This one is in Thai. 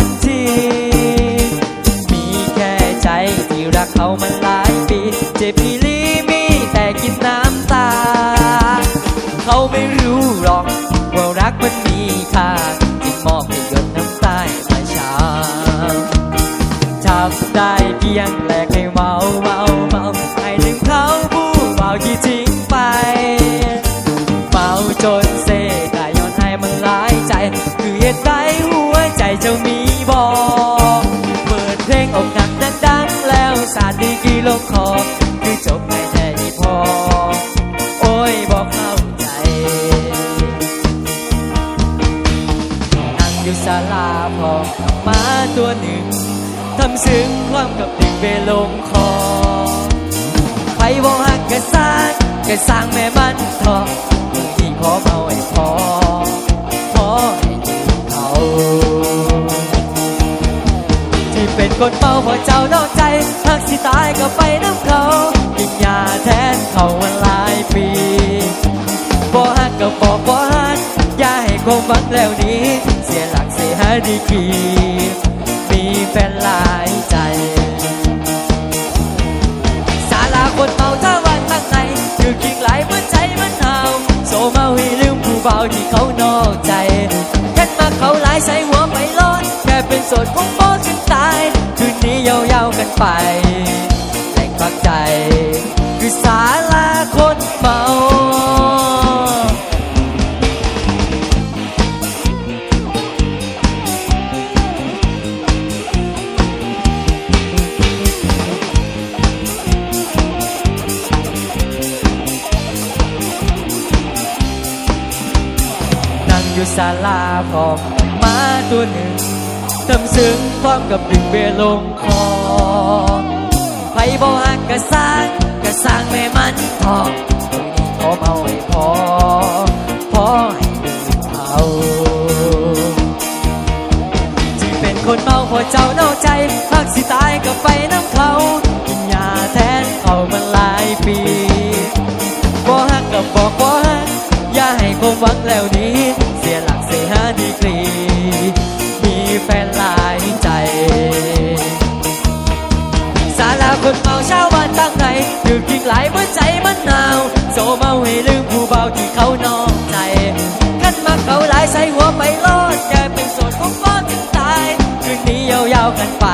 นทีมีแค่ใจที่รักเขามันหลายปีเจ็บอีหลีมีแต่กินน้ำตาเขาไม่รู้หรอกว่ารักมันมีค่าจึงมอบให้หยดน้ำตามาช้าทำได้เพียงแลกให้เมาให้ถึงเขาผู้เมาที่ทิ้งไปเมาจนเซกายย้อนให้มันหลายใจคือเหตุใดหัวใจเจ้ามีบอกเปิดเพลงอกหักดังๆแล้วสาดดีกี่ลงคอคือจบไม่แค่นี้พอโอ้ยบอกเข้าใจนั่งอยู่ศาลาพอหมาตัวหนึ่งทำซึ้งความกับดึงเบลงคอไปบอกหักกะสร้างแม่มันทอมือที่ขอเมาให้พอให้ดื่มเขาที่เป็นคนเมาเพราะเจ้านอกใจหักสิตายก็ไปน้ำเขากินยาแทนเขาวันหลายปีบอกหักก็บอกว่าหักอย่าให้ความหวังแล้วนี้เสียหลักเสียหาดีกีมีแฟนหลายใจศาลาคนเมาถ้าวันข้างในคือคิงหลายเมื่อใจมันหาวโซเมาให้ลืมผู้เบาที่เขานอกใจแค่มาเขาหลายใส่หัวไปร้อนแค่เป็นโสดคงพอถึงตายคืนนี้ยาวๆกันไปแหล่งพักใจคือศาลาคนเมาอยู่ศาลาพร้อมหมาตัวหนึ่งทำซึ้งพร้อมกับดึงเบลงคอไผบ่หักกะสร้างแม่มันทองขอเมาให้พอให้ดื่มเอาที่เป็นคนเมาเพราะเจ้านอกใจหักสิตายก็ไปน้ำเขากินยาแทนเขามันหลายปีบ่หักก็บอกบ่หักอย่าให้ความหวังแล้วนี้เสียหลักเสียหาดีกรีมีแฟนหลายใจศาลาคนเมาเช้าวันตั้งไหนดึกยิ่งหลายเมื่อใจมันหนาวโซเมาให้ลืมผู้เบาที่เขานอกใจขันมาเขาหลายใส่หัวไปรอดแกเป็นโสดคงพอถึงตายคืนนี้ยาวๆกันไป